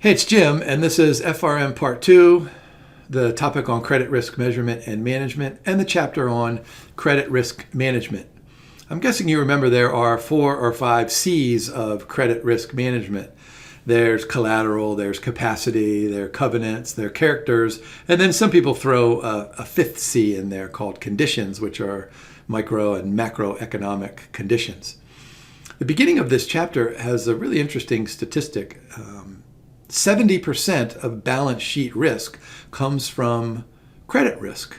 Hey, it's Jim, and this is FRM Part II, the topic on credit risk measurement and management, and the chapter on credit risk management. I'm guessing you remember there are 4 or 5 C's of credit risk management. There's collateral, there's capacity, there are covenants, there are characters, and then some people throw a 5th C in there called conditions, which are micro and macroeconomic conditions. The beginning of this chapter has a really interesting statistic. 70% of balance sheet risk comes from credit risk.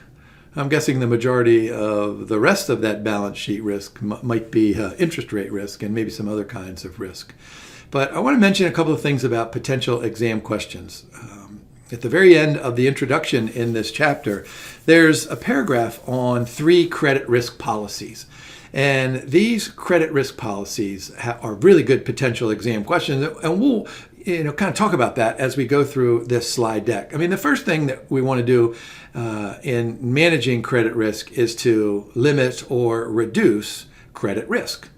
I'm guessing the majority of the rest of that balance sheet risk might be interest rate risk and maybe some other kinds of risk. But I want to mention a couple of things about potential exam questions. At the very end of the introduction in this chapter, there's a paragraph on 3 credit risk policies. And these credit risk policies are really good potential exam questions. And we'll kind of talk about that as we go through this slide deck. I mean, the first thing that we want to do in managing credit risk is to limit or reduce credit risk.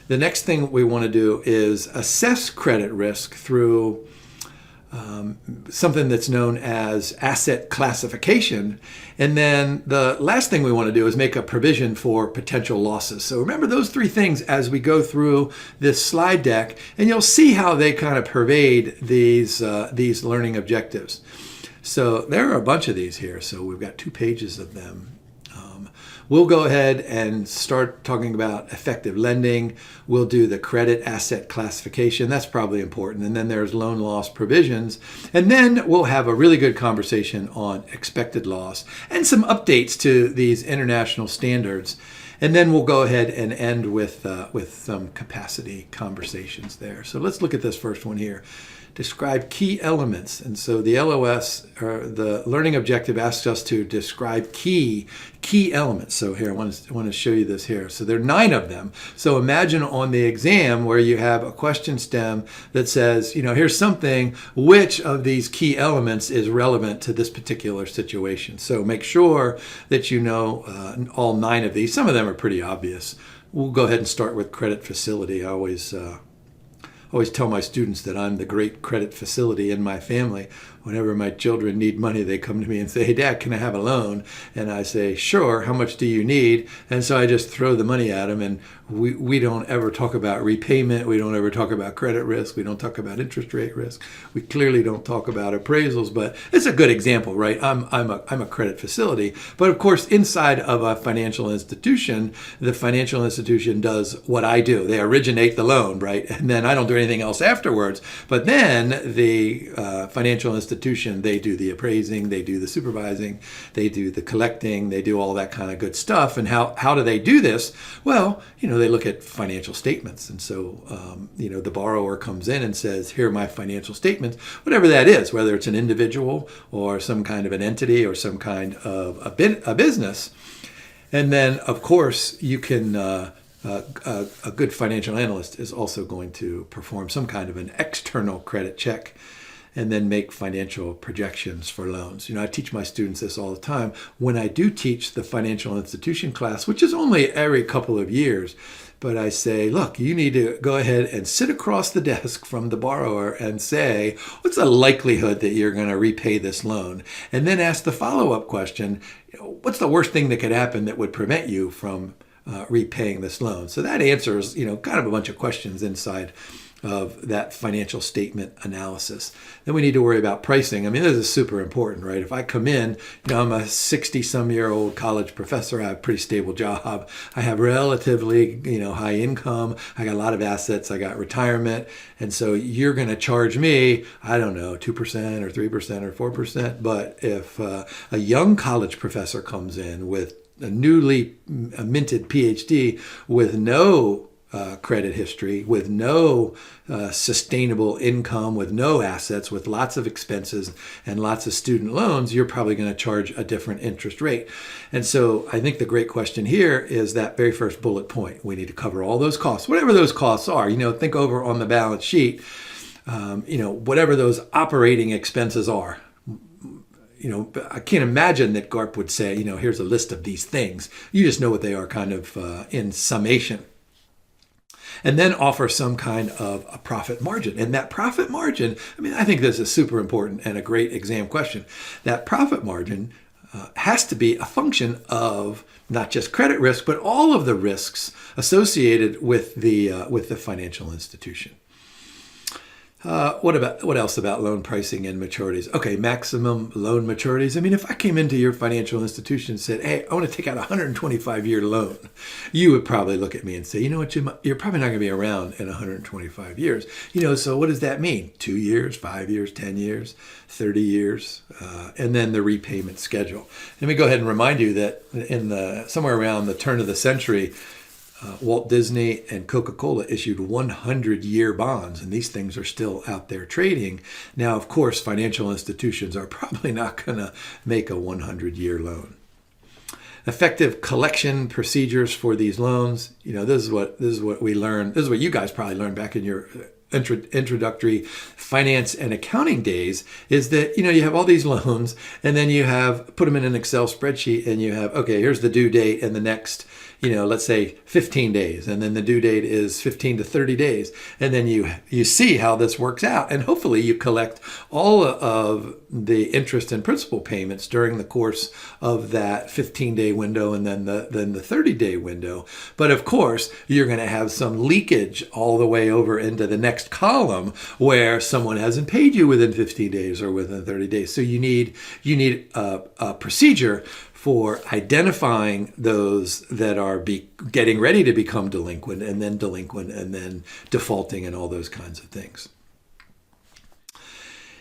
The next thing we want to do is assess credit risk through something that's known as asset classification. And then the last thing we want to do is make a provision for potential losses. So remember those 3 things as we go through this slide deck, and you'll see how they kind of pervade these learning objectives. So there are a bunch of these here. So we've got 2 pages of them. We'll go ahead and start talking about effective lending. We'll do the credit asset classification. That's probably important. And then there's loan loss provisions. And then we'll have a really good conversation on expected loss and some updates to these international standards. And then we'll go ahead and end with some capacity conversations there. So let's look at this first one here. Describe key elements. And so the LOS, or the learning objective, asks us to describe key elements. So here, I want to show you this here. So there are 9 of them. So imagine on the exam where you have a question stem that says, here's something, which of these key elements is relevant to this particular situation? So make sure that you know all 9 of these. Some of them are pretty obvious. We'll go ahead and start with credit facility. I always tell my students that I'm the great credit facility in my family. Whenever my children need money, they come to me and say, "Hey, Dad, can I have a loan?" And I say, "Sure, how much do you need?" And so I just throw the money at them, and we don't ever talk about repayment. We don't ever talk about credit risk. We don't talk about interest rate risk. We clearly don't talk about appraisals, but it's a good example, right? I'm a credit facility. But of course, inside of a financial institution, the financial institution does what I do. They originate the loan, right? And then I don't do anything else afterwards. But then the financial institution, they do the appraising, they do the supervising, they do the collecting, they do all that kind of good stuff. And how do they do this? Well, they look at financial statements. And so, the borrower comes in and says, "Here are my financial statements," whatever that is, whether it's an individual or some kind of an entity or some kind of a business. And then, of course, you can a good financial analyst is also going to perform some kind of an external credit check and then make financial projections for loans. I teach my students this all the time. When I do teach the financial institution class, which is only every couple of years, but I say, look, you need to go ahead and sit across the desk from the borrower and say, what's the likelihood that you're going to repay this loan? And then ask the follow-up question, what's the worst thing that could happen that would prevent you from repaying this loan? So that answers, kind of a bunch of questions inside of that financial statement analysis. Then we need to worry about pricing. I mean, this is super important, right? If I come in, I'm a 60-some-year-old college professor. I have a pretty stable job. I have relatively, high income. I got a lot of assets. I got retirement. And so you're going to charge me, I don't know, 2% or 3% or 4%. But if a young college professor comes in with a newly minted PhD with no credit history, with no sustainable income, with no assets, with lots of expenses and lots of student loans, you're probably going to charge a different interest rate. And so I think the great question here is that very first bullet point. We need to cover all those costs, whatever those costs are. Think over on the balance sheet, whatever those operating expenses are. I can't imagine that GARP would say, here's a list of these things. You just know what they are kind of in summation. and then offer some kind of a profit margin. And that profit margin, I think this is super important and a great exam question. That profit margin has to be a function of not just credit risk, but all of the risks associated with the financial institution. What else about loan pricing and maturities? Okay, maximum loan maturities. If I came into your financial institution and said, hey, I want to take out a 125-year loan, you would probably look at me and say, you know what, Jim, you're probably not going to be around in 125 years. So what does that mean? 2 years, 5 years, 10 years, 30 years, and then the repayment schedule. Let me go ahead and remind you that somewhere around the turn of the century, Walt Disney and Coca-Cola issued 100-year bonds, and these things are still out there trading. Now, of course, financial institutions are probably not going to make a 100-year loan. Effective collection procedures for these loans. This is what we learned. This is what you guys probably learned back in your introductory finance and accounting days, is that you have all these loans, and then you put them in an Excel spreadsheet, and you have, okay, here's the due date and the next let's say 15 days, and then the due date is 15 to 30 days, and then you see how this works out, and hopefully you collect all of the interest and principal payments during the course of that 15-day window and then the 30-day window. But of course, you're going to have some leakage all the way over into the next column where someone hasn't paid you within 15 days or within 30 days. So you need a procedure for identifying those that are getting ready to become delinquent and then defaulting and all those kinds of things.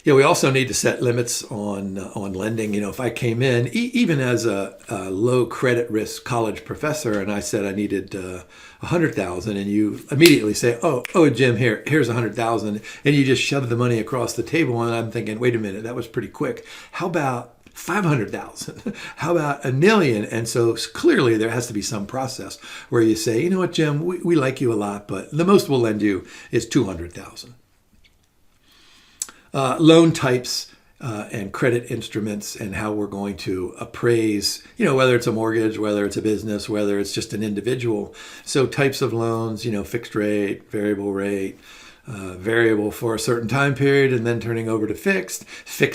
We also need to set limits on lending. If I came in, even as a low credit risk college professor, and I said I needed $100,000, and you immediately say, oh, Jim, here's $100,000, and you just shove the money across the table, and I'm thinking, wait a minute, that was pretty quick. How about 500,000? How about $1 million? And so clearly there has to be some process where you say, you know what, Jim, we like you a lot, but the most we'll lend you is 200,000. Loan types and credit instruments and how we're going to appraise, whether it's a mortgage, whether it's a business, whether it's just an individual. So types of loans, fixed rate, variable rate, variable for a certain time period and then turning over to fixed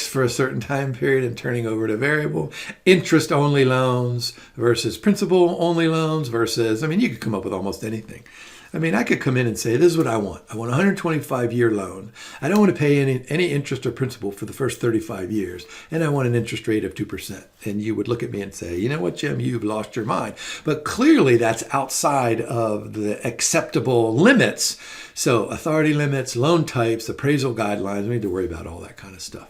for a certain time period and turning over to variable, interest-only loans versus principal-only loans versus, you could come up with almost anything. I could come in and say, this is what I want. I want a 125-year loan. I don't want to pay any interest or principal for the first 35 years, and I want an interest rate of 2%. And you would look at me and say, you know what, Jim, you've lost your mind. But clearly that's outside of the acceptable limits. So authority limits, loan types, appraisal guidelines, we need to worry about all that kind of stuff.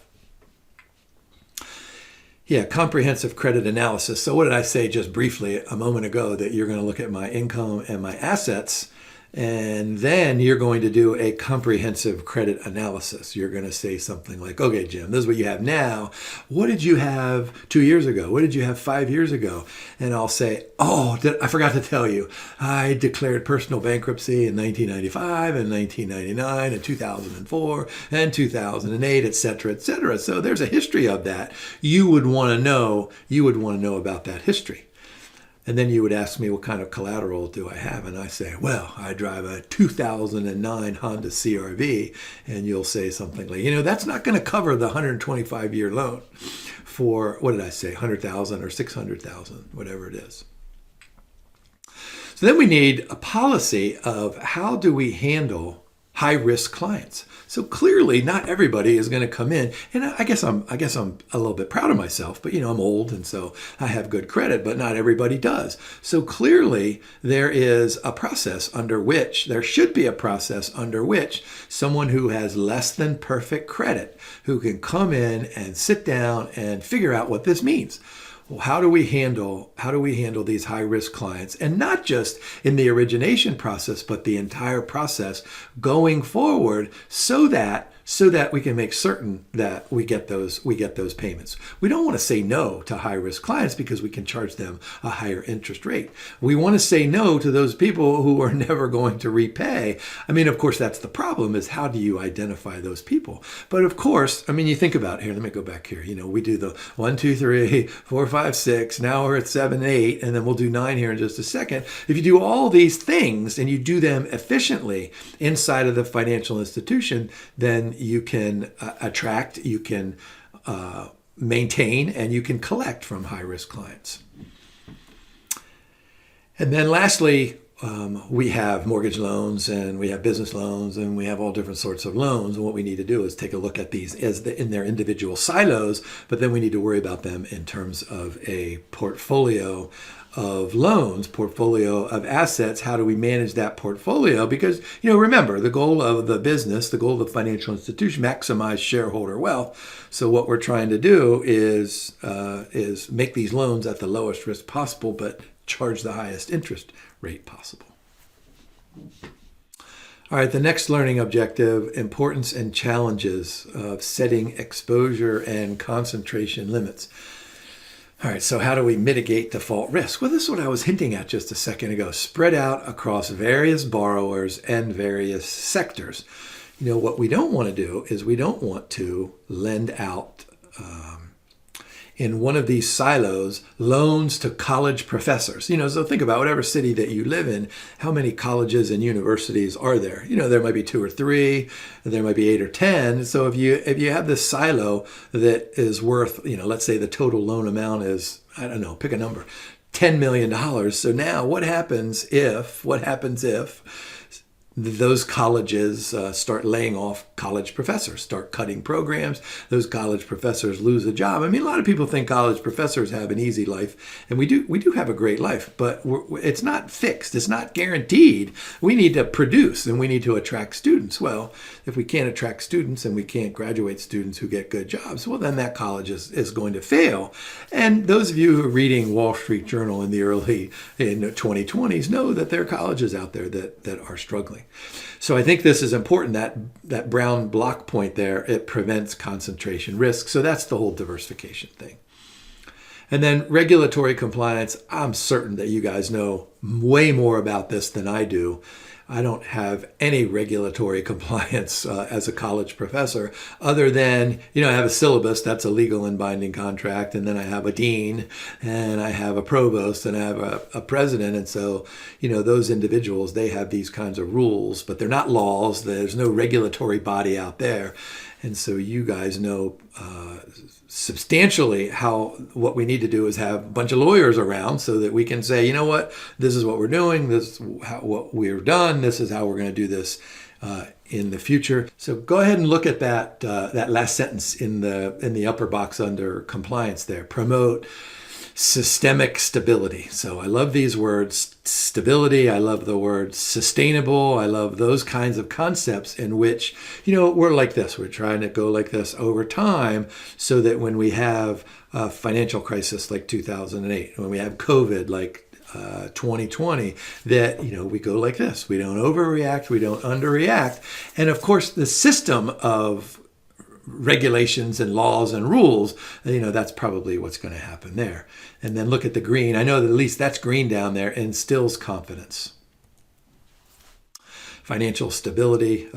Yeah, comprehensive credit analysis. So what did I say just briefly a moment ago? That you're going to look at my income and my assets, and then you're going to do a comprehensive credit analysis. You're going to say something like, okay, Jim, this is what you have now. What did you have 2 years ago? What did you have 5 years ago? And I'll say, I forgot to tell you, I declared personal bankruptcy in 1995 and 1999 and 2004 and 2008, et cetera, et cetera. So there's a history of that. You would want to know about that history. And then you would ask me, what kind of collateral do I have? And I say, well, I drive a 2009 Honda CR-V. And you'll say something like, that's not going to cover the 125-year loan for, what did I say, 100,000 or 600,000, whatever it is. So then we need a policy of how do we handle high-risk clients. So clearly, not everybody is going to come in, and I guess I'm a little bit proud of myself. But I'm old, and so I have good credit. But not everybody does. So clearly, there should be a process under which someone who has less than perfect credit, who can come in and sit down and figure out what this means. Well, how do we handle these high-risk clients, and not just in the origination process, but the entire process going forward, so that so that we can make certain that we get those payments. We don't want to say no to high risk clients because we can charge them a higher interest rate. We want to say no to those people who are never going to repay. I mean, of course, that's the problem, is how do you identify those people? But of course, I mean, you think about, here, let me go back here. We do the 1, 2, 3, 4, 5, 6. Now we're at 7, 8, and then we'll do 9 here in just a second. If you do all these things and you do them efficiently inside of the financial institution, then you can attract, you can maintain, and you can collect from high-risk clients. And then lastly, we have mortgage loans and we have business loans and we have all different sorts of loans. And what we need to do is take a look at these in their individual silos, but then we need to worry about them in terms of a portfolio of loans, portfolio of assets. How do we manage that portfolio? Because, remember, the goal of the business, the goal of the financial institution, maximize shareholder wealth. So what we're trying to do is make these loans at the lowest risk possible, but charge the highest interest rate possible. All right, the next learning objective, importance and challenges of setting exposure and concentration limits. All right, so how do we mitigate default risk? Well, this is what I was hinting at just a second ago. Spread out across various borrowers and various sectors. What we don't want to do is we don't want to lend out in one of these silos loans to college professors. So think about whatever city that you live in, how many colleges and universities are there? There might be 2 or 3, there might be 8 or 10. So if you have this silo that is worth, let's say the total loan amount is, I don't know, pick a number, $10 million. So now what happens if those colleges start laying off college professors, start cutting programs, those college professors lose a job? I mean, a lot of people think college professors have an easy life, and we do have a great life, but it's not fixed, it's not guaranteed. We need to produce and we need to attract students. Well, if we can't attract students and we can't graduate students who get good jobs, well, then that college is going to fail. And those of you who are reading Wall Street Journal in the 2020s know that there are colleges out there that are struggling. So I think this is important, that brown block point there, it prevents concentration risk. So that's the whole diversification thing. And then regulatory compliance, I'm certain that you guys know way more about this than I do. I don't have any regulatory compliance as a college professor, other than, I have a syllabus, that's a legal and binding contract, and then I have a dean, and I have a provost, and I have a president. And so, those individuals, they have these kinds of rules, but they're not laws. There's no regulatory body out there. And so you guys know substantially what we need to do is have a bunch of lawyers around so that we can say, what, this is what we're doing, this is what we've done, this is how we're going to do this in the future. So go ahead and look at that last sentence in the upper box under compliance there. Promote systemic stability. So I love these words, stability. I love the word sustainable. I love those kinds of concepts in which, we're like this. We're trying to go like this over time so that when we have a financial crisis like 2008, when we have COVID like 2020, that, we go like this. We don't overreact. We don't underreact. And of course, the system of regulations and laws and rules, that's probably what's going to happen there. And then look at the green. I know that at least that's green down there, instills confidence. Financial stability,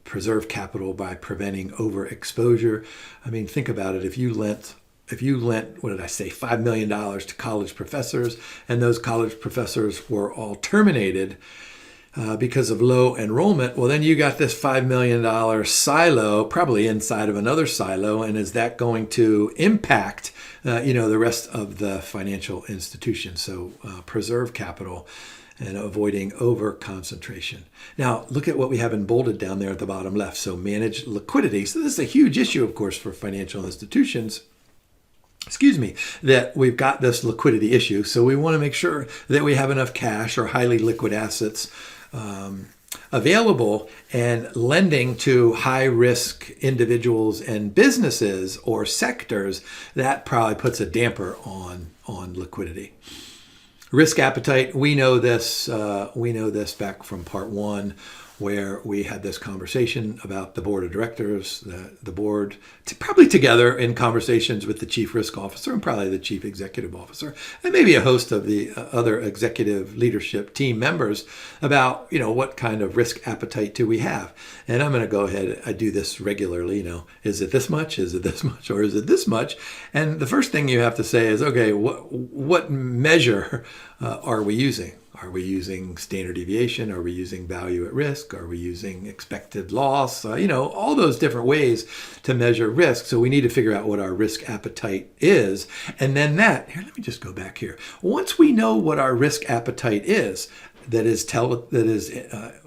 preserve capital by preventing overexposure. I mean, think about it. If you lent, what did I say, $5 million to college professors, and those college professors were all terminated because of low enrollment, well, then you got this $5 million silo, probably inside of another silo, and is that going to impact, the rest of the financial institution? So preserve capital and avoiding over concentration. Now, look at what we have in bolded down there at the bottom left. So manage liquidity. So this is a huge issue, of course, for financial institutions. That we've got this liquidity issue. So we want to make sure that we have enough cash or highly liquid assets available, and lending to high-risk individuals and businesses or sectors, that probably puts a damper on liquidity. Risk appetite, we know this back from part 1. where we had this conversation about the board of directors, the board, probably together in conversations with the chief risk officer and probably the chief executive officer, and maybe a host of the other executive leadership team members about, what kind of risk appetite do we have? And I'm going to go ahead, I do this regularly, is it this much? Is it this much? Or is it this much? And the first thing you have to say is, okay, what measure are we using? Are we using standard deviation? Are we using value at risk? Are we using expected loss? All those different ways to measure risk. So we need to figure out what our risk appetite is. And then let me just go back here. Once we know what our risk appetite is,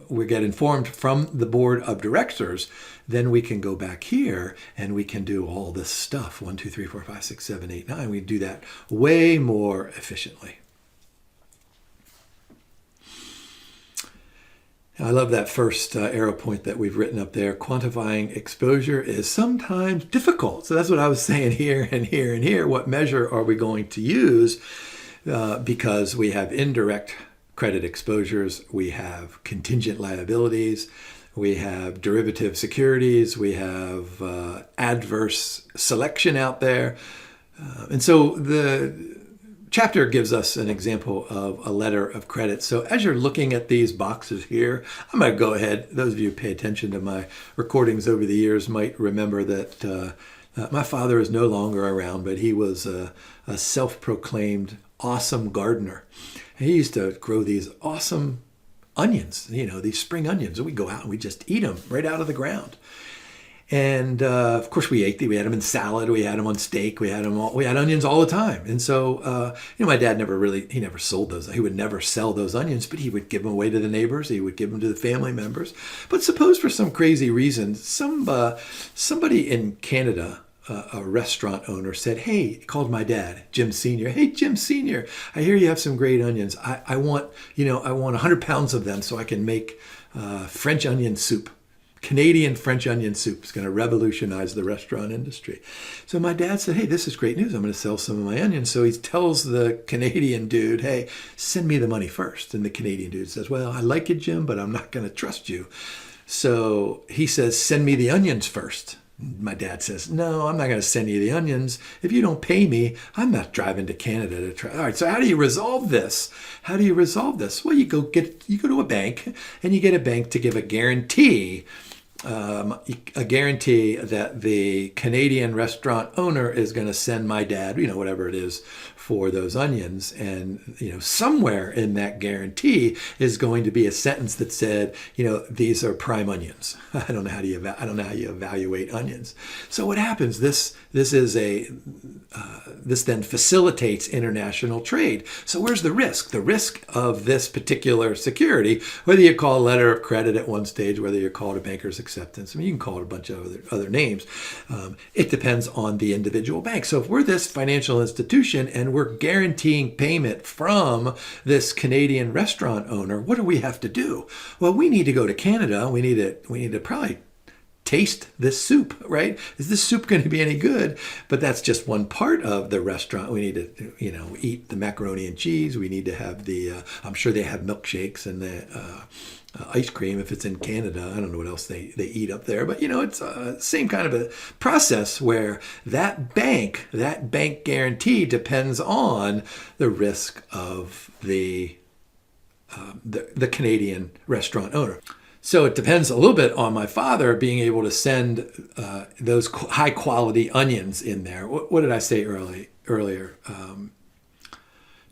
we get informed from the board of directors, then we can go back here and we can do all this stuff. 1, 2, 3, 4, 5, 6, 7, 8, 9. We do that way more efficiently. I love that first arrow point that we've written up there. Quantifying exposure is sometimes difficult. So that's what I was saying here and here and here. What measure are we going to use? Because we have indirect credit exposures, we have contingent liabilities, we have derivative securities, we have adverse selection out there. And so the chapter gives us an example of a letter of credit. So as you're looking at these boxes here, I'm going to go ahead. Those of you who pay attention to my recordings over the years might remember that my father is no longer around, but he was a self-proclaimed awesome gardener. And he used to grow these awesome onions, these spring onions. And we go out and we just eat them right out of the ground. And of course, we ate them. We had them in salad. We had them on steak. We had onions all the time. And so, my dad he never sold those. He would never sell those onions, but he would give them away to the neighbors. He would give them to the family members. But suppose for some crazy reason, somebody in Canada, a restaurant owner said, hey, called my dad, Jim Sr. Hey, Jim Sr., I hear you have some great onions. I want 100 pounds of them so I can make French onion soup. Canadian French onion soup is going to revolutionize the restaurant industry. So my dad said, hey, this is great news. I'm going to sell some of my onions. So he tells the Canadian dude, hey, send me the money first. And the Canadian dude says, well, I like you, Jim, but I'm not going to trust you. So he says, send me the onions first. My dad says, no, I'm not going to send you the onions. If you don't pay me, I'm not driving to Canada to try. All right, so how do you resolve this? Well, you go to a bank and you get a bank to give a guarantee that the Canadian restaurant owner is going to send my dad, whatever it is, for those onions. And, somewhere in that guarantee is going to be a sentence that said, these are prime onions. I don't know how you evaluate onions. So what happens? This then facilitates international trade. So where's the risk? The risk of this particular security, whether you call a letter of credit at one stage, whether you call it a banker's acceptance, you can call it a bunch of other names. It depends on the individual bank. So if we're this financial institution and we're guaranteeing payment from this Canadian restaurant owner, what do we have to do? Well, we need to go to Canada. We need to probably taste this soup, right? Is this soup going to be any good? But that's just one part of the restaurant. We need to, eat the macaroni and cheese. We need to have I'm sure they have milkshakes and the ice cream if it's in Canada. I don't know what else they eat up there, but it's the same kind of a process where that bank guarantee depends on the risk of the Canadian restaurant owner. So it depends a little bit on my father being able to send those high quality onions in there. What did I say earlier?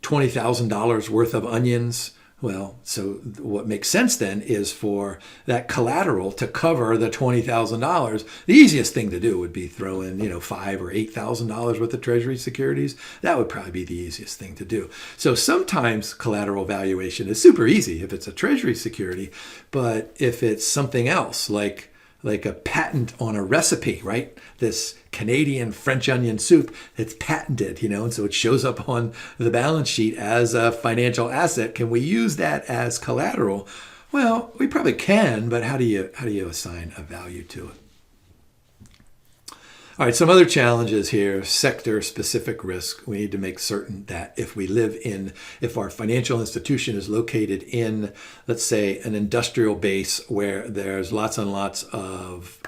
$20,000 worth of onions. Well, so what makes sense then is for that collateral to cover the $20,000. The easiest thing to do would be throw in, $5,000 or $8,000 worth of treasury securities. That would probably be the easiest thing to do. So sometimes collateral valuation is super easy if it's a treasury security, but if it's something else like a patent on a recipe, right? This Canadian French onion soup, it's patented, and so it shows up on the balance sheet as a financial asset. Can we use that as collateral? Well, we probably can, but how do you assign a value to it? All right, some other challenges here. Sector-specific risk. We need to make certain that if our financial institution is located in, let's say, an industrial base where there's lots and lots of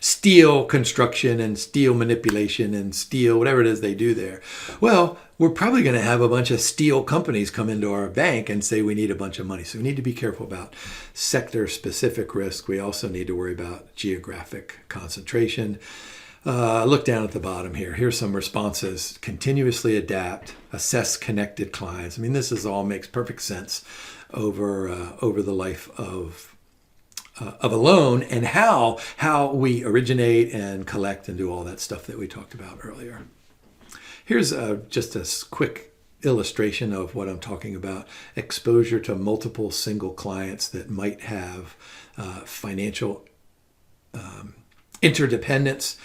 steel construction and steel manipulation and steel, whatever it is they do there. Well, we're probably going to have a bunch of steel companies come into our bank and say we need a bunch of money. So we need to be careful about sector-specific risk. We also need to worry about geographic concentration. Look down at the bottom here. Here's some responses. Continuously adapt, assess connected clients. I mean, this all makes perfect sense over the life of a loan, and how we originate and collect and do all that stuff that we talked about earlier. Here's just a quick illustration of what I'm talking about. Exposure to multiple single clients that might have financial interdependence.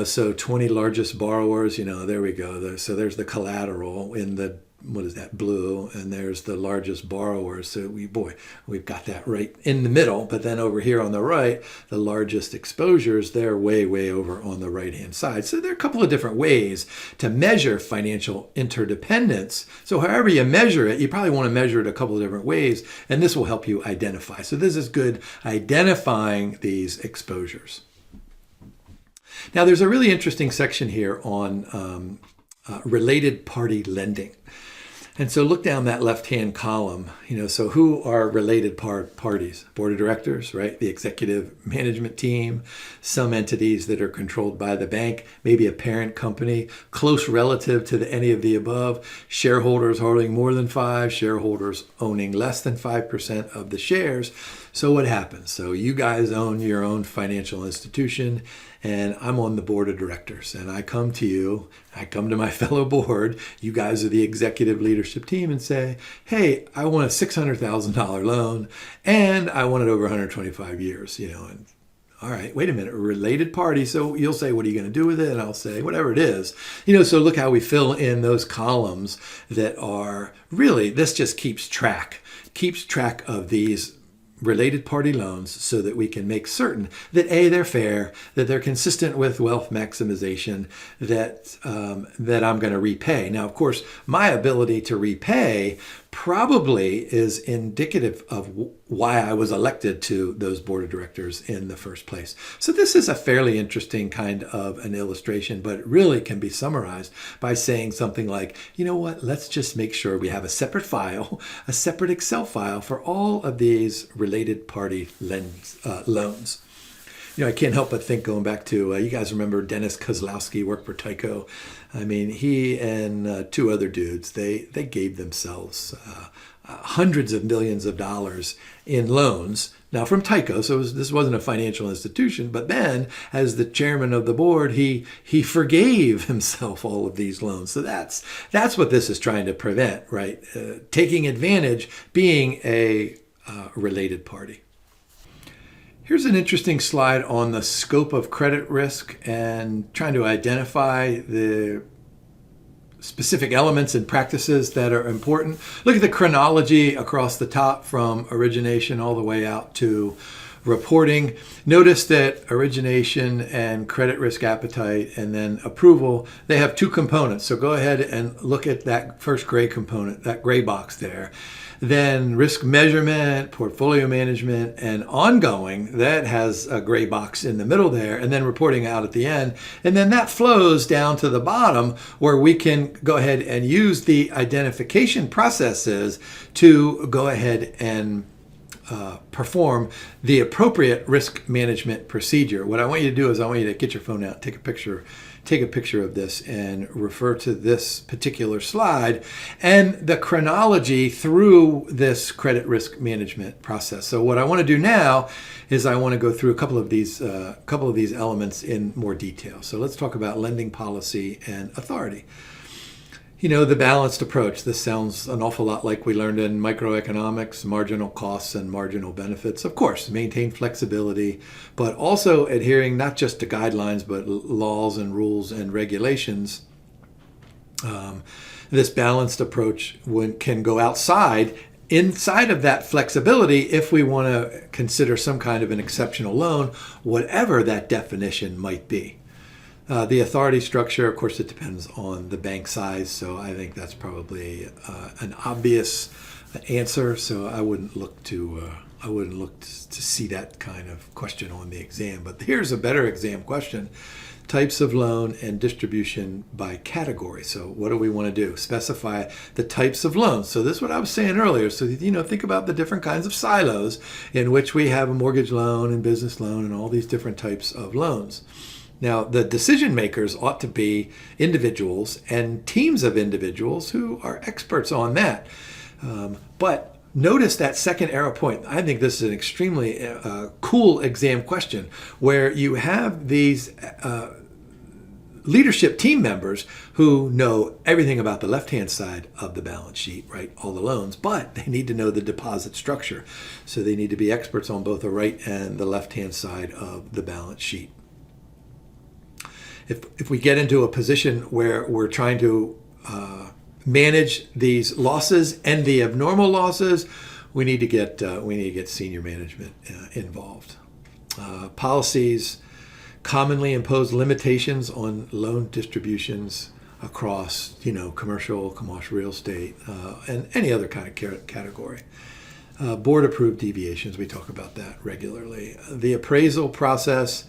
So 20 largest borrowers, there we go. So there's the collateral in the, what is that, blue, and there's the largest borrowers. So we've got that right in the middle. But then over here on the right, the largest exposures, they're way, way over on the right-hand side. So there are a couple of different ways to measure financial interdependence. So however you measure it, you probably want to measure it a couple of different ways, and this will help you identify. So this is good, identifying these exposures. Now, there's a really interesting section here on related party lending. And so look down that left-hand column, so who are related parties? Board of directors, right? The executive management team, some entities that are controlled by the bank, maybe a parent company, close relative to any of the above, shareholders holding more than 5, shareholders owning less than 5% of the shares. So what happens? So you guys own your own financial institution, and I'm on the board of directors, and I come to you, I come to my fellow board, you guys are the executive leadership team, and say, hey, I want a $600,000 loan, and I want it over 125 years, and all right, wait a minute, a related party. So you'll say, what are you going to do with it? And I'll say, whatever it is. So look how we fill in those columns that are really, this just keeps track of these related party loans so that we can make certain that A, they're fair, that they're consistent with wealth maximization, that I'm going to repay. Now, of course, my ability to repay probably is indicative of why I was elected to those board of directors in the first place. So this is a fairly interesting kind of an illustration, but it really can be summarized by saying something like, let's just make sure we have a separate file, a separate Excel file for all of these related party loans. I can't help but think, going back to, you guys remember Dennis Kozlowski worked for Tyco. I mean, he and 2 other dudes, they gave themselves hundreds of millions of dollars in loans. Now from Tyco, so this wasn't a financial institution, but then as the chairman of the board, he forgave himself all of these loans. So that's what this is trying to prevent, right? Taking advantage, being a related party. Here's an interesting slide on the scope of credit risk and trying to identify the specific elements and practices that are important. Look at the chronology across the top from origination all the way out to reporting. Notice that origination and credit risk appetite and then approval, they have 2 components. So go ahead and look at that first gray component, that gray box there. Then risk measurement, portfolio management, and ongoing, that has a gray box in the middle there, and then reporting out at the end. And then that flows down to the bottom where we can go ahead and use the identification processes to go ahead and perform the appropriate risk management procedure. What I want you to do is I want you to get your phone out, take a picture of this and refer to this particular slide and the chronology through this credit risk management process. So what I want to do now is I want to go through a couple of these elements in more detail. So let's talk about lending policy and authority. The balanced approach. This sounds an awful lot like we learned in microeconomics, marginal costs and marginal benefits. Of course, maintain flexibility, but also adhering not just to guidelines, but laws and rules and regulations. This balanced approach can go inside of that flexibility if we want to consider some kind of an exceptional loan, whatever that definition might be. The authority structure, of course, it depends on the bank size, so I think that's probably an obvious answer. So I wouldn't look to see that kind of question on the exam. But here's a better exam question: types of loan and distribution by category. So what do we want to do? Specify the types of loans. So this is what I was saying earlier. So, think about the different kinds of silos in which we have a mortgage loan and business loan and all these different types of loans. Now, the decision makers ought to be individuals and teams of individuals who are experts on that. But notice that second arrow point. I think this is an extremely cool exam question where you have these leadership team members who know everything about the left-hand side of the balance sheet, right? All the loans, but they need to know the deposit structure. So they need to be experts on both the right and the left-hand side of the balance sheet. If we get into a position where we're trying to manage these losses and the abnormal losses, we need to get senior management involved. Policies commonly impose limitations on loan distributions across, commercial real estate, and any other kind of category. Board-approved deviations, we talk about that regularly. The appraisal process.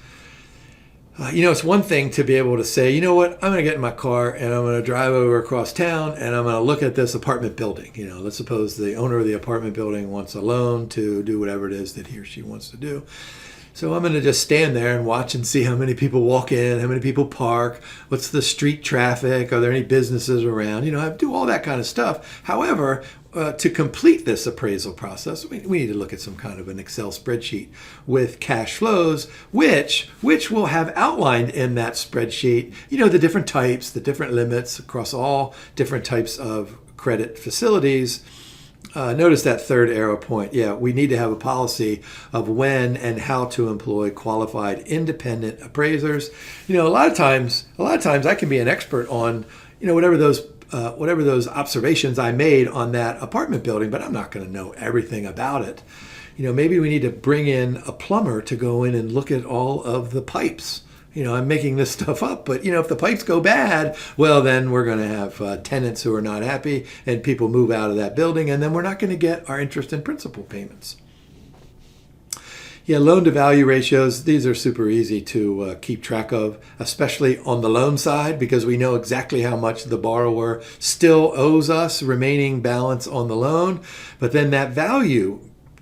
It's one thing to be able to say, you know what, I'm going to get in my car and I'm going to drive over across town and I'm going to look at this apartment building. Let's suppose the owner of the apartment building wants a loan to do whatever it is that he or she wants to do. So I'm going to just stand there and watch and see how many people walk in, how many people park, what's the street traffic, are there any businesses around? I do all that kind of stuff. However, to complete this appraisal process, we need to look at some kind of an Excel spreadsheet with cash flows, which will have outlined in that spreadsheet, the different types, the different limits across all different types of credit facilities. Notice that third arrow point. Yeah, we need to have a policy of when and how to employ qualified independent appraisers. A lot of times I can be an expert on, whatever those observations I made on that apartment building, but I'm not going to know everything about it. Maybe we need to bring in a plumber to go in and look at all of the pipes. I'm making this stuff up, but if the pipes go bad, well, then we're going to have tenants who are not happy and people move out of that building, and then we're not going to get our interest and principal payments. Yeah, loan to value ratios, these are super easy to keep track of, especially on the loan side, because we know exactly how much the borrower still owes us, remaining balance on the loan. But then that value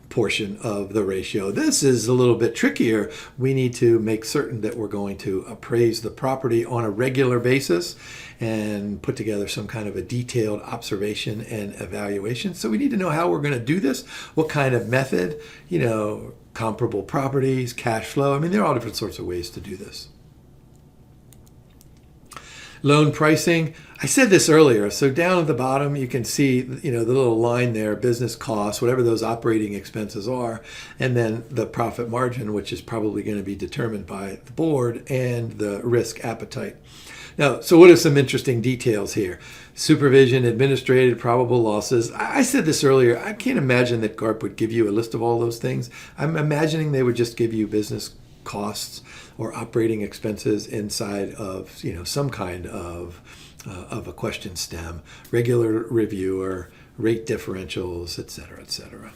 portion of the ratio, this is a little bit trickier. We need to make certain that we're going to appraise the property on a regular basis and put together some kind of a detailed observation and evaluation. So we need to know how we're going to do this, what kind of method, comparable properties, cash flow. There are all different sorts of ways to do this. Loan pricing, I said this earlier, so down at the bottom you can see the little line there, business costs, whatever those operating expenses are, and then the profit margin, which is probably going to be determined by the board, and the risk appetite. Now, so what are some interesting details here? Supervision, administrative, probable losses. I said this earlier, I can't imagine that GARP would give you a list of all those things. I'm imagining they would just give you business costs or operating expenses inside of some kind of a question stem, regular reviewer, rate differentials, et cetera, et cetera.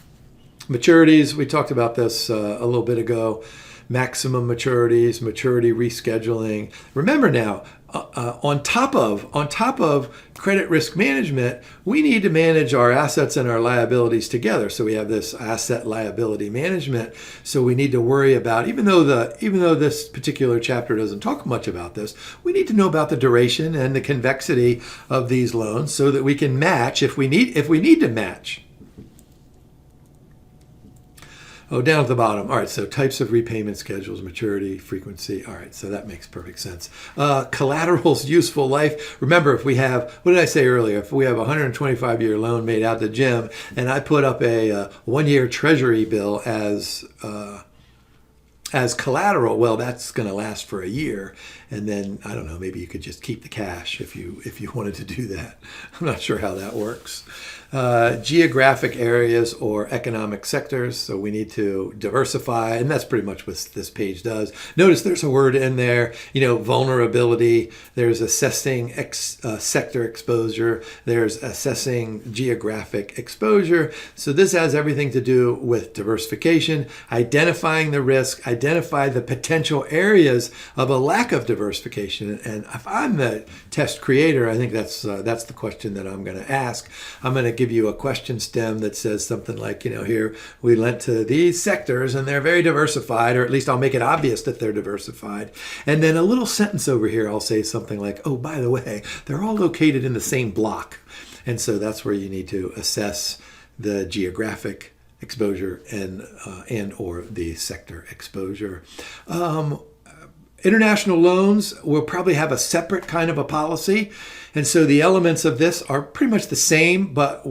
Maturities, we talked about this a little bit ago. Maximum maturities, maturity rescheduling. Remember now, on top of credit risk management, we need to manage our assets and our liabilities together. So we have this asset liability management. So we need to worry about, even though this particular chapter doesn't talk much about this, we need to know about the duration and the convexity of these loans so that we can match if we need to match. Oh, down at the bottom. All right, so types of repayment schedules, maturity, frequency. All right, so that makes perfect sense. Collateral's useful life. Remember, if we have, what did I say earlier? If we have a 125-year loan made out to Jim, and I put up a one-year treasury bill as collateral, well, that's going to last for a year. And then, I don't know, maybe you could just keep the cash if you wanted to do that. I'm not sure how that works. Geographic areas or economic sectors. So we need to diversify, and that's pretty much what this page does. Notice there's a word in there, vulnerability. There's assessing sector exposure. There's assessing geographic exposure. So this has everything to do with diversification, identifying the risk, identify the potential areas of a lack of diversification. And if I'm the test creator, I think that's the question that I'm going to ask. I'm going to give you a question stem that says something like, here we lent to these sectors and they're very diversified, or at least I'll make it obvious that they're diversified. And then a little sentence over here, I'll say something like, oh, by the way, they're all located in the same block. And so that's where you need to assess the geographic exposure and or the sector exposure. International loans will probably have a separate kind of a policy. And so the elements of this are pretty much the same, but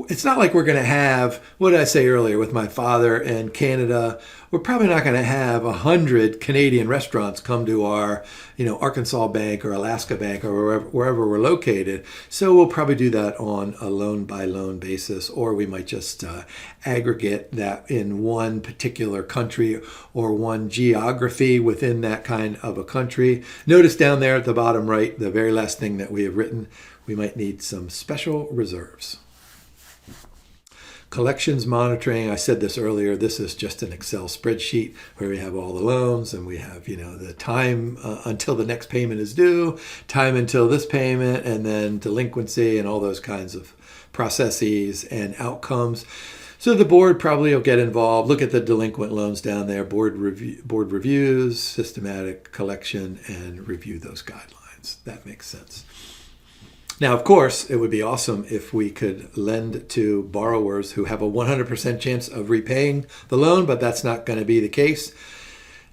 it's not like we're going to have, what did I say earlier with my father in Canada? We're probably not going to have 100 Canadian restaurants come to our, Arkansas Bank or Alaska Bank or wherever we're located. So we'll probably do that on a loan by loan basis, or we might just aggregate that in one particular country or one geography within that kind of a country. Notice down there at the bottom right, the very last thing that we have written, we might need some special reserves. Collections monitoring, I said this earlier, this is just an Excel spreadsheet where we have all the loans and we have, the time until the next payment is due, time until this payment, and then delinquency and all those kinds of processes and outcomes. So the board probably will get involved, look at the delinquent loans down there, board reviews, systematic collection, and review those guidelines. That makes sense. Now, of course, it would be awesome if we could lend to borrowers who have a 100% chance of repaying the loan, but that's not going to be the case.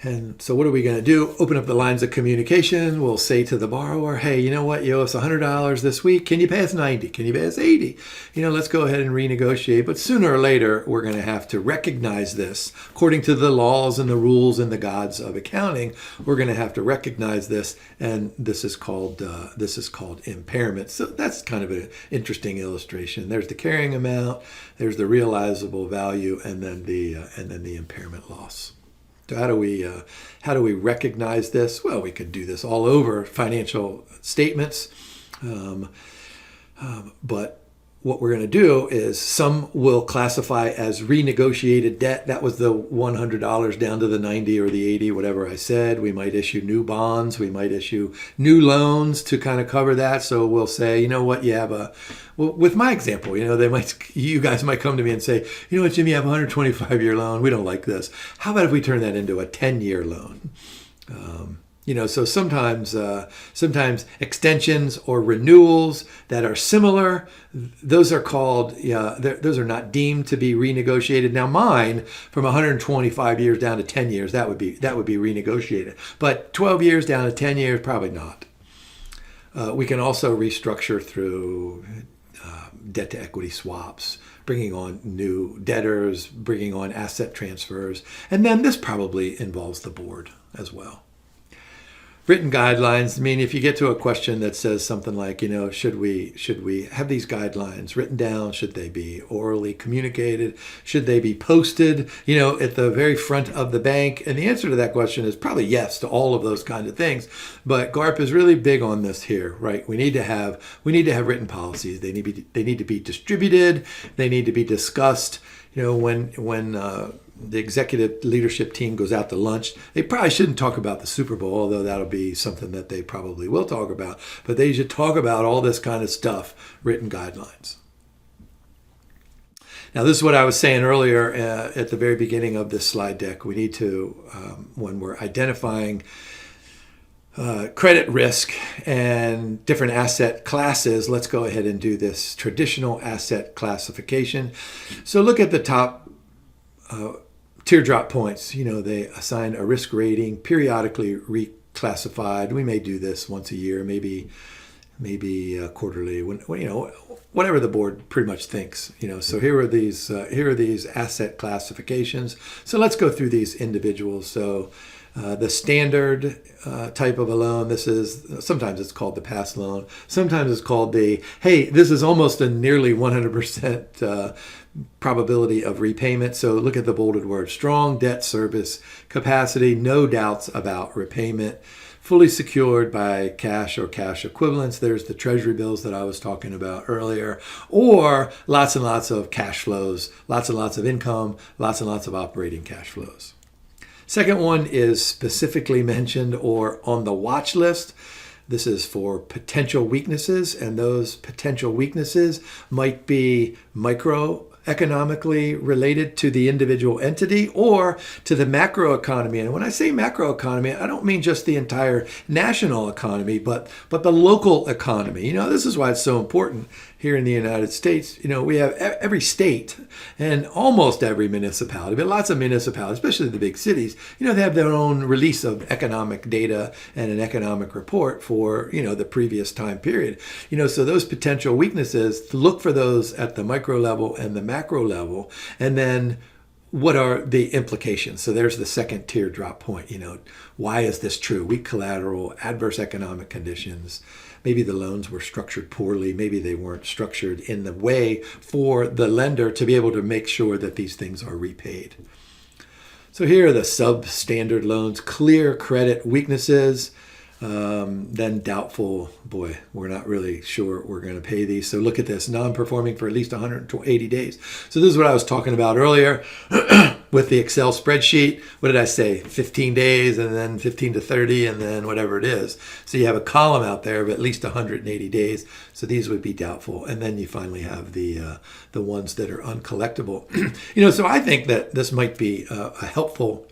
And so what are we going to do? Open up the lines of communication. We'll say to the borrower, hey, you know what? You owe us $100 this week. Can you pay us $90? Can you pay us $80? Let's go ahead and renegotiate. But sooner or later, we're going to have to recognize this. According to the laws and the rules and the gods of accounting, we're going to have to recognize this. And this is called impairment. So that's kind of an interesting illustration. There's the carrying amount, there's the realizable value, and then the impairment loss. So how do we recognize this? Well, we could do this all over financial statements, but what we're going to do is some will classify as renegotiated debt. That was the $100 down to the 90 or the 80, whatever I said. We might issue new bonds. We might issue new loans to kind of cover that. So we'll say, you know what, you have well, with my example, you guys might come to me and say, you know what, Jim, you have a 125-year loan. We don't like this. How about if we turn that into a 10-year loan? So sometimes extensions or renewals that are similar, those are called, those are not deemed to be renegotiated. Now mine, from 125 years down to 10 years, that would be renegotiated. But 12 years down to 10 years, probably not. We can also restructure through debt to equity swaps, bringing on new debtors, bringing on asset transfers, and then this probably involves the board as well. Written guidelines. I mean, if you get to a question that says something like, should we have these guidelines written down? Should they be orally communicated? Should they be posted, at the very front of the bank? And the answer to that question is probably yes to all of those kind of things. But GARP is really big on this here, right? We need to have written policies. They need to be distributed. They need to be discussed. When the executive leadership team goes out to lunch, they probably shouldn't talk about the Super Bowl, although that'll be something that they probably will talk about. But they should talk about all this kind of stuff, written guidelines. Now, this is what I was saying earlier at the very beginning of this slide deck. We need to, when we're identifying credit risk and different asset classes, let's go ahead and do this traditional asset classification. So look at the top teardrop points. They assign a risk rating, periodically reclassified. We may do this once a year, maybe maybe quarterly, whatever the board pretty much thinks. So here are these asset classifications. So let's go through these individuals. So the standard type of a loan, sometimes it's called the pass loan. Sometimes it's called hey, this is almost a nearly 100% probability of repayment. So look at the bolded word: strong debt service capacity, no doubts about repayment, fully secured by cash or cash equivalents. There's the treasury bills that I was talking about earlier, or lots and lots of cash flows, lots and lots of income, lots and lots of operating cash flows. Second one is specifically mentioned or on the watch list. This is for potential weaknesses, and those potential weaknesses might be microeconomically related to the individual entity or to the macroeconomy. And when I say macroeconomy, I don't mean just the entire national economy, but the local economy. This is why it's so important here in the United States. We have every state and almost every municipality, but lots of municipalities, especially the big cities, they have their own release of economic data and an economic report for, the previous time period. So those potential weaknesses, look for those at the micro level and the macro level, and then what are the implications? So there's the second teardrop point. Why is this true? Weak collateral, adverse economic conditions. Maybe the loans were structured poorly. Maybe they weren't structured in the way for the lender to be able to make sure that these things are repaid. So here are the substandard loans: clear credit weaknesses, then doubtful, boy, we're not really sure we're going to pay these. So look at this: non-performing for at least 180 days. So this is what I was talking about earlier with the Excel spreadsheet. What did I say? 15 days, and then 15 to 30, and then whatever it is. So you have a column out there of at least 180 days. So these would be doubtful. And then you finally have the ones that are uncollectible. So I think that this might be a helpful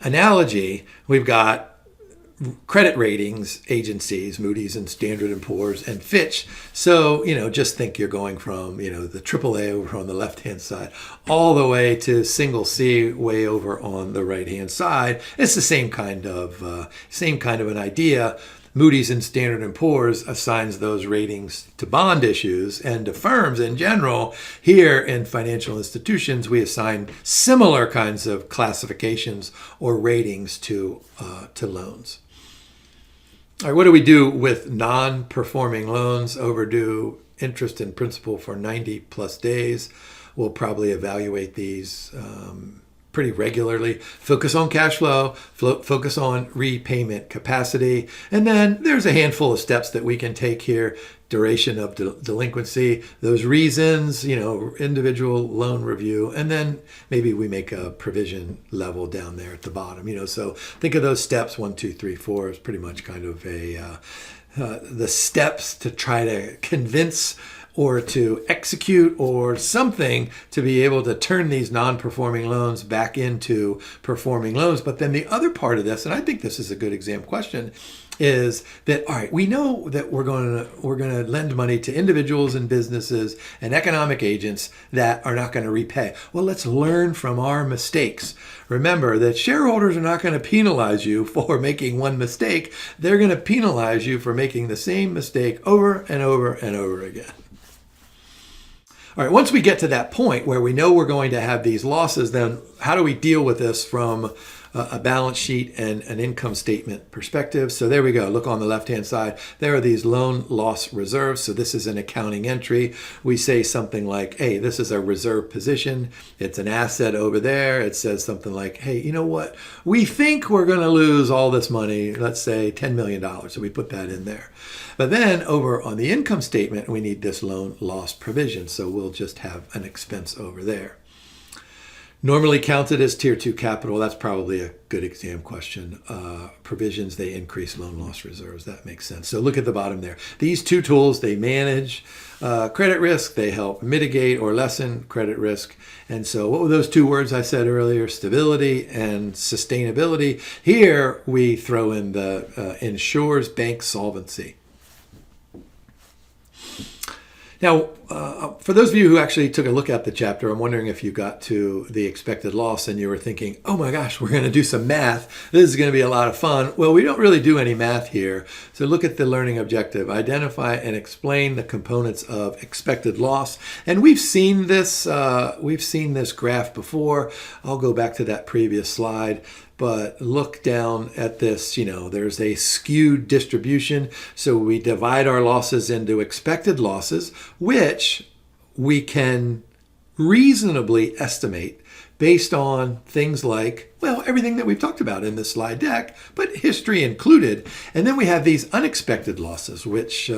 analogy. We've got credit ratings agencies, Moody's and Standard & Poor's and Fitch. So, just think you're going from, the AAA over on the left-hand side all the way to single C way over on the right-hand side. It's the same kind of an idea. Moody's and Standard & Poor's assigns those ratings to bond issues, and to firms in general. Here in financial institutions, we assign similar kinds of classifications or ratings to loans. All right, what do we do with non-performing loans, overdue interest and principal for 90 plus days? We'll probably evaluate these pretty regularly. Focus on cash flow, focus on repayment capacity. And then there's a handful of steps that we can take here. Duration of delinquency, those reasons, individual loan review, and then maybe we make a provision level down there at the bottom. So think of those steps 1, 2, 3, 4 as pretty much kind of the steps to try to convince or to execute or something to be able to turn these non-performing loans back into performing loans. But then the other part of this, and I think this is a good exam question, is that, all right, we know that we're going to lend money to individuals and businesses and economic agents that are not going to repay. Well, let's learn from our mistakes. Remember that shareholders are not going to penalize you for making one mistake. They're going to penalize you for making the same mistake over and over and over again. All right, once we get to that point where we know we're going to have these losses, then how do we deal with this from a balance sheet and an income statement perspective? So there we go. Look on the left-hand side. There are these loan loss reserves. So this is an accounting entry. We say something like, hey, this is a reserve position. It's an asset over there. It says something like, hey, you know what? We think we're going to lose all this money, let's say $10 million. So we put that in there. But then over on the income statement, we need this loan loss provision. So we'll just have an expense over there. Normally counted as Tier 2 capital. That's probably a good exam question. Provisions, they increase loan loss reserves. That makes sense. So look at the bottom there. These two tools, they manage credit risk. They help mitigate or lessen credit risk. And so what were those two words I said earlier? Stability and sustainability. Here we throw in the ensures bank solvency. Now, for those of you who actually took a look at the chapter, I'm wondering if you got to the expected loss and you were thinking, oh my gosh, we're going to do some math. This is going to be a lot of fun. Well, we don't really do any math here. So look at the learning objective. Identify and explain the components of expected loss. And we've seen this graph before. I'll go back to that previous slide. But look down at this, there's a skewed distribution. So we divide our losses into expected losses, which we can reasonably estimate based on things like, well, everything that we've talked about in this slide deck, but history included. And then we have these unexpected losses, which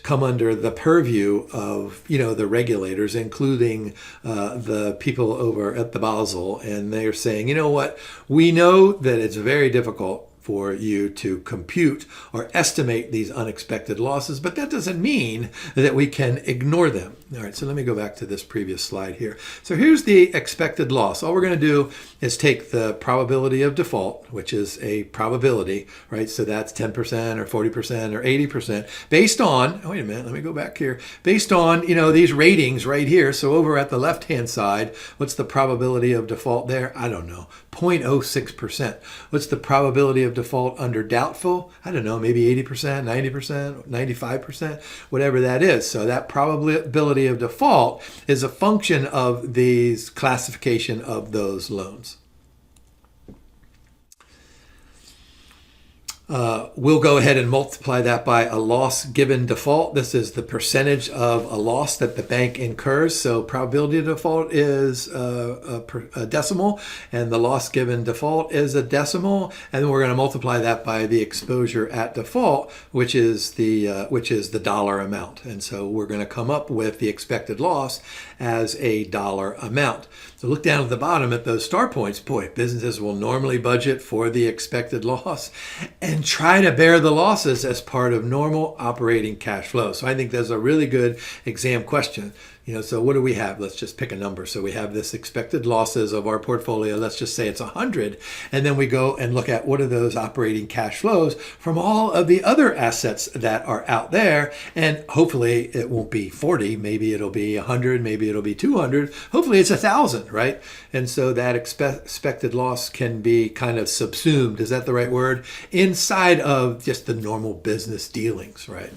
come under the purview of, the regulators, including the people over at the Basel. And they're saying, you know what, we know that it's very difficult for you to compute or estimate these unexpected losses, but that doesn't mean that we can ignore them. All right, so let me go back to this previous slide here. So here's the expected loss. All we're going to do is take the probability of default, which is a probability, right? So that's 10% or 40% or 80% based on, oh, wait a minute, let me go back here, based on, these ratings right here. So over at the left-hand side, what's the probability of default there? I don't know, 0.06%. What's the probability of default under doubtful? I don't know, maybe 80%, 90%, 95%, whatever that is. So that probability of default is a function of these classification of those loans. We'll go ahead and multiply that by a loss given default. This is the percentage of a loss that the bank incurs. So probability of default is a decimal, and the loss given default is a decimal. And then we're going to multiply that by the exposure at default, which is the dollar amount. And so we're going to come up with the expected loss as a dollar amount. So look down at the bottom at those star points. Boy, businesses will normally budget for the expected loss and try to bear the losses as part of normal operating cash flow. So I think that's a really good exam question. So what do we have? Let's just pick a number. So we have this expected losses of our portfolio. Let's just say it's 100. And then we go and look at what are those operating cash flows from all of the other assets that are out there. And hopefully it won't be 40. Maybe it'll be 100. Maybe it'll be 200. Hopefully it's 1,000, right? And so that expected loss can be kind of subsumed. Is that the right word? Inside of just the normal business dealings, right?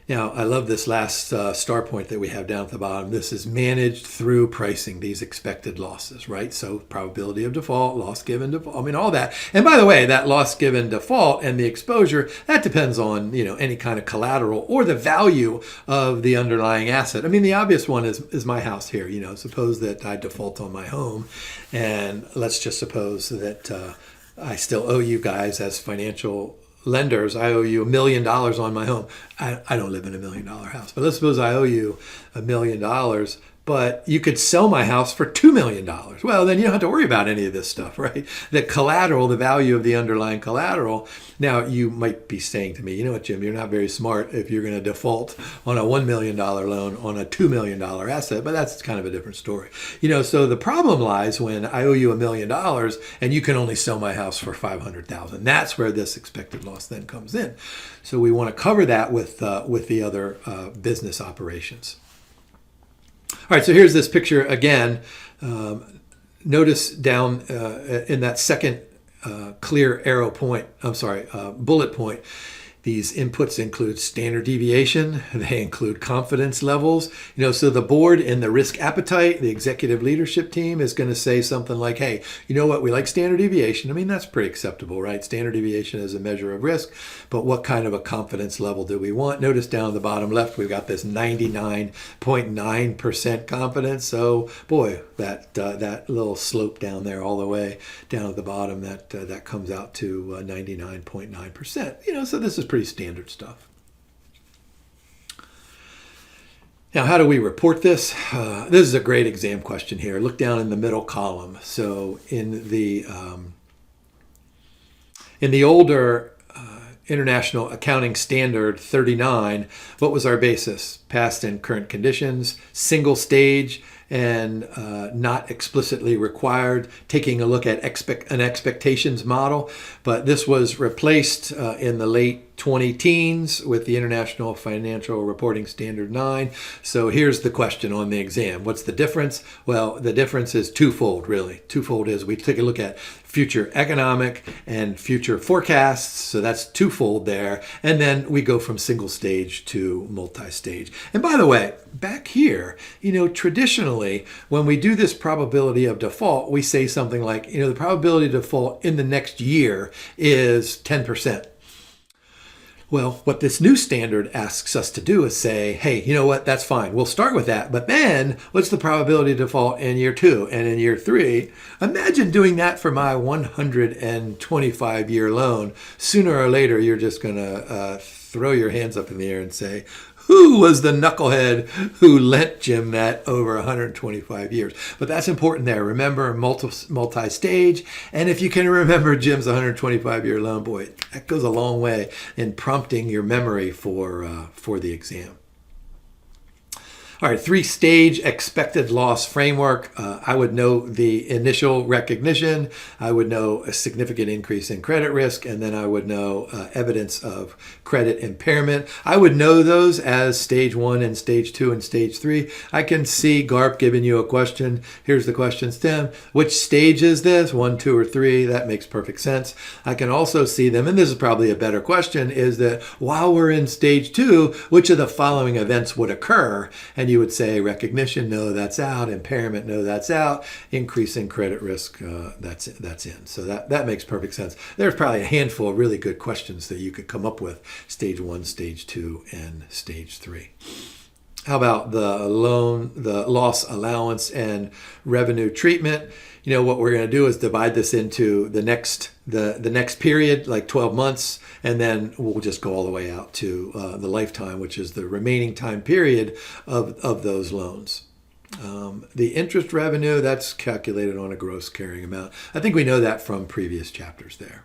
Now, I love this last star point that we have down at the bottom. This is managed through pricing, these expected losses, right? So probability of default, loss given default, all that. And by the way, that loss given default and the exposure, that depends on, any kind of collateral or the value of the underlying asset. The obvious one is my house here. Suppose that I default on my home, and let's just suppose that I still owe you guys as financial lenders. I owe you $1 million on my home. I don't live in $1 million house, but let's suppose I owe you $1 million, but you could sell my house for $2 million. Well, then you don't have to worry about any of this stuff, right? The collateral, the value of the underlying collateral. Now, you might be saying to me, you know what, Jim, you're not very smart if you're going to default on a $1 million loan on a $2 million asset, but that's kind of a different story. So the problem lies when I owe you $1 million and you can only sell my house for $500,000. That's where this expected loss then comes in. So we want to cover that with the other business operations. All right, so here's this picture again. Notice down in that second clear arrow point, bullet point, these inputs include standard deviation. They include confidence levels. So the board and the risk appetite, the executive leadership team is going to say something like, hey, you know what? We like standard deviation. That's pretty acceptable, right? Standard deviation is a measure of risk, but what kind of a confidence level do we want? Notice down at the bottom left, we've got this 99.9% confidence. So boy, that little slope down there all the way down at the bottom, that comes out to 99.9%. So this is pretty standard stuff. Now, how do we report this? This is a great exam question here. Look down in the middle column. So in the older International Accounting Standard 39, what was our basis? Past and current conditions, single stage, and not explicitly required, taking a look at an expectations model. But this was replaced in the late 2020 teens with the International Financial Reporting Standard 9. So here's the question on the exam. What's the difference? Well, the difference is twofold, really. Twofold is we take a look at future economic and future forecasts. So that's twofold there. And then we go from single stage to multi-stage. And by the way, back here, traditionally, when we do this probability of default, we say something like, the probability of default in the next year is 10%. Well, what this new standard asks us to do is say, hey, you know what, that's fine. We'll start with that. But then what's the probability of default in year 2 and in year 3? Imagine doing that for my 125-year loan. Sooner or later, you're just going to throw your hands up in the air and say, who was the knucklehead who lent Jim that over 125 years? But that's important there. Remember, multi-stage. And if you can remember Jim's 125-year loan, boy, that goes a long way in prompting your memory for the exam. All right, 3-stage expected loss framework. I would know the initial recognition. I would know a significant increase in credit risk, and then I would know evidence of credit impairment. I would know those as stage 1 and stage 2 and stage 3. I can see GARP giving you a question. Here's the question, Tim. Which stage is this? 1, 2, or 3? That makes perfect sense. I can also see them, and this is probably a better question, is that while we're in stage 2, which of the following events would occur? And you would say recognition, no, that's out. Impairment, no, that's out. Increase in credit risk, that's in. So that makes perfect sense. There's probably a handful of really good questions that you could come up with, stage 1, stage 2, and stage 3. How about the loss allowance and revenue treatment? What we're going to do is divide this into the next period, like 12 months, and then we'll just go all the way out to the lifetime, which is the remaining time period of those loans. The interest revenue, that's calculated on a gross carrying amount. I think we know that from previous chapters there.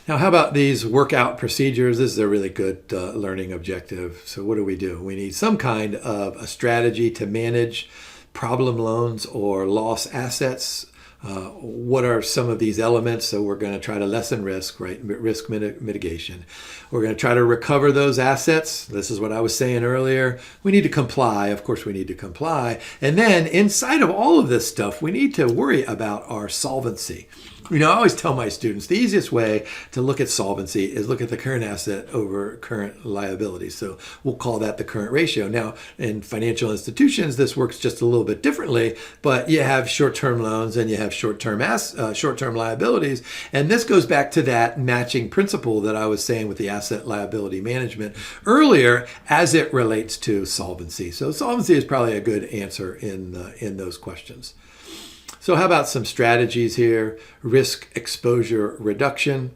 Now, how about these workout procedures? This is a really good learning objective. So what do? We need some kind of a strategy to manage problem loans or loss assets. What are some of these elements? So we're going to try to lessen risk, right? Risk mitigation. We're going to try to recover those assets. This is what I was saying earlier. We need to comply. Of course, we need to comply. And then inside of all of this stuff, we need to worry about our solvency. I always tell my students the easiest way to look at solvency is look at the current asset over current liability. So we'll call that the current ratio. Now, in financial institutions, this works just a little bit differently, but you have short-term loans and you have short-term liabilities. And this goes back to that matching principle that I was saying with the asset liability management earlier as it relates to solvency. So solvency is probably a good answer in those questions. So how about some strategies here? Risk exposure reduction,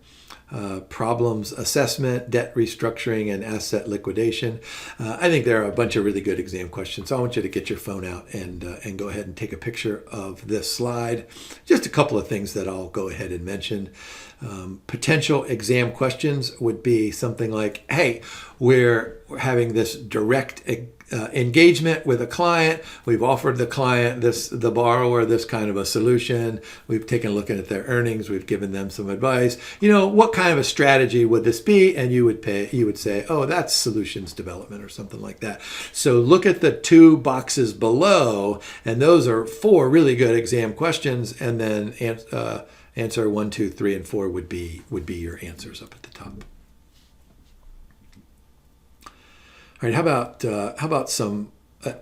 problems assessment, debt restructuring, and asset liquidation. I think there are a bunch of really good exam questions. So I want you to get your phone out and go ahead and take a picture of this slide. Just a couple of things that I'll go ahead and mention. Potential exam questions would be something like, hey, we're having this direct engagement with a client. We've offered the client, the borrower, this kind of a solution. We've taken a look at their earnings. We've given them some advice. What kind of a strategy would this be? And you would say, oh, that's solutions development or something like that. So look at the 2 boxes below, and those are 4 really good exam questions. And then answer 1, 2, 3, and 4 would be your answers up at the top. All right, how about some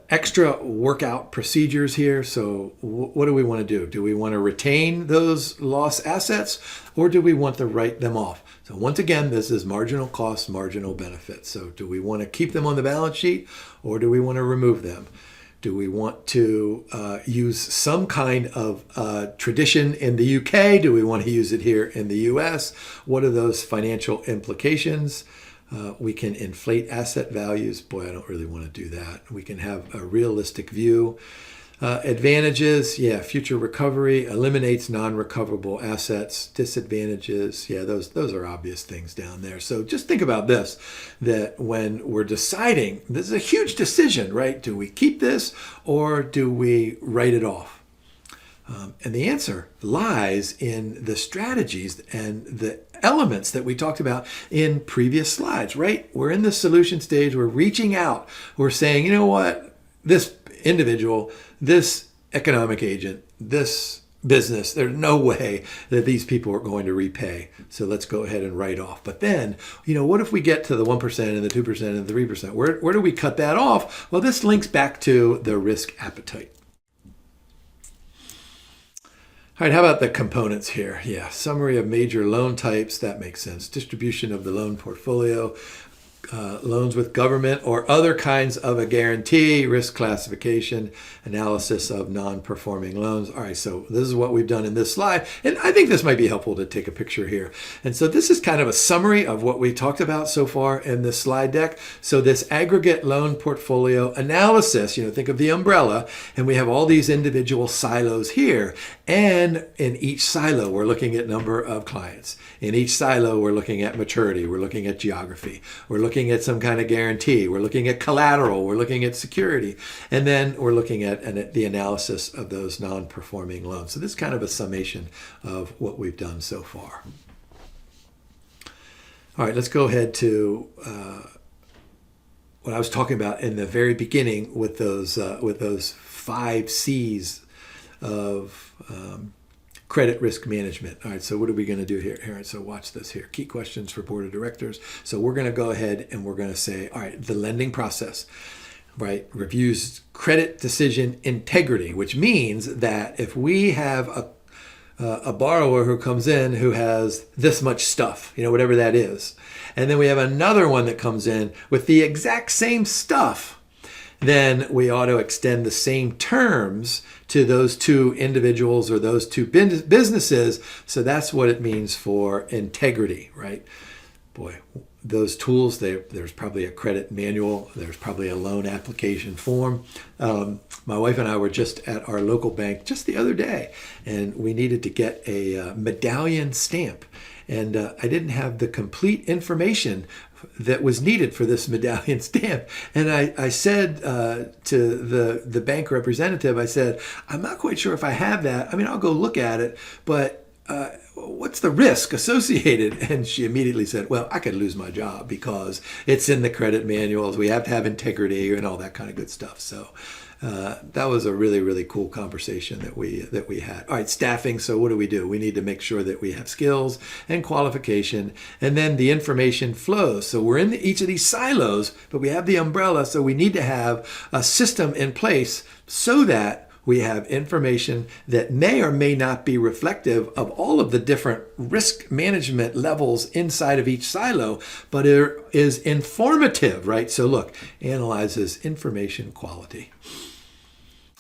extra workout procedures here? So what do we want to do? Do we want to retain those loss assets, or do we want to write them off? So once again, this is marginal cost, marginal benefit. So do we want to keep them on the balance sheet, or do we want to remove them? Do we want to use some kind of tradition in the UK? Do we want to use it here in the US? What are those financial implications? We can inflate asset values. Boy, I don't really want to do that. We can have a realistic view. Advantages, future recovery eliminates non-recoverable assets. Disadvantages, those are obvious things down there. So just think about this, that when we're deciding, this is a huge decision, right? Do we keep this or do we write it off? And the answer lies in the strategies and the elements that we talked about in previous slides, right? We're in the solution stage. We're reaching out. We're saying, you know what? This individual, this economic agent, this business, there's no way that these people are going to repay. So let's go ahead and write off. But then, what if we get to the 1% and the 2% and the 3%? Where do we cut that off? Well, this links back to the risk appetite. All right, how about the components here? Yeah, summary of major loan types. That makes sense. Distribution of the loan portfolio. Loans with government or other kinds of a guarantee, risk classification, analysis of non-performing loans. All right, so this is what we've done in this slide. And I think this might be helpful to take a picture here. And so this is kind of a summary of what we talked about so far in this slide deck. So this aggregate loan portfolio analysis, think of the umbrella, and we have all these individual silos here. And in each silo, we're looking at number of clients. In each silo, we're looking at maturity. We're looking at geography. We're looking at some kind of guarantee. We're looking at collateral. We're looking at security. And then we're looking at the analysis of those non-performing loans. So this is kind of a summation of what we've done so far. All right, let's go ahead to what I was talking about in the very beginning with those 5 C's of credit risk management. All right, so what are we going to do here? All right, so watch this here. Key questions for board of directors. So we're going to go ahead and we're going to say, all right, the lending process, right, reviews credit decision integrity, which means that if we have a borrower who comes in who has this much stuff, whatever that is, and then we have another one that comes in with the exact same stuff, then we ought to extend the same terms to those 2 individuals or those 2 businesses. So that's what it means for integrity, right? Boy, those tools, there's probably a credit manual. There's probably a loan application form. My wife and I were just at our local bank just the other day, and we needed to get a medallion stamp. And I didn't have the complete information that was needed for this medallion stamp. And I said to the bank representative, I said, I'm not quite sure if I have that. I mean, I'll go look at it, but what's the risk associated? And she immediately said, well, I could lose my job because it's in the credit manuals. We have to have integrity and all that kind of good stuff. So that was a really, really cool conversation that we had. All right, staffing. So what do? We need to make sure that we have skills and qualification, and then the information flows. So we're in each of these silos, but we have the umbrella. So we need to have a system in place so that we have information that may or may not be reflective of all of the different risk management levels inside of each silo, but it is informative, right? So look, analyzes information quality.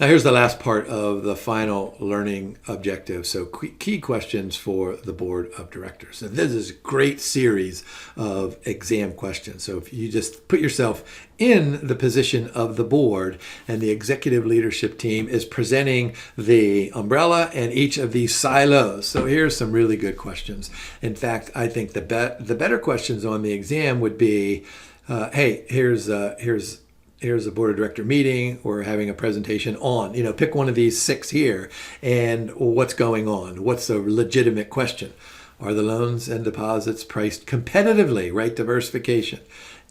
Now here's the last part of the final learning objective. So key questions for the board of directors. So this is a great series of exam questions. So if you just put yourself in the position of the board and the executive leadership team is presenting the umbrella and each of these silos. So here's some really good questions. In fact, I think the better questions on the exam would be, hey, here's a board of director meeting. We're having a presentation on, pick one of these 6 here. And what's going on? What's a legitimate question? Are the loans and deposits priced competitively, right? Diversification,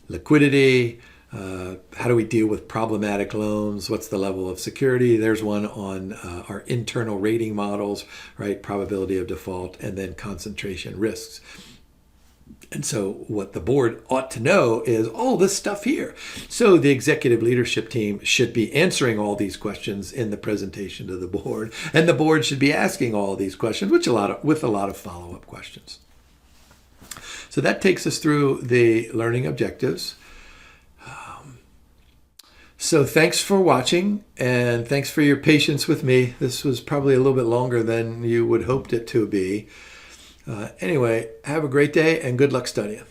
liquidity. How do we deal with problematic loans? What's the level of security? There's one on our internal rating models, right? Probability of default, and then concentration risks. And so what the board ought to know is all this stuff here. So the executive leadership team should be answering all these questions in the presentation to the board. And the board should be asking all these questions, with a lot of follow-up questions. So that takes us through the learning objectives. So thanks for watching, and thanks for your patience with me. This was probably a little bit longer than you would hoped it to be. Anyway, have a great day and good luck studying.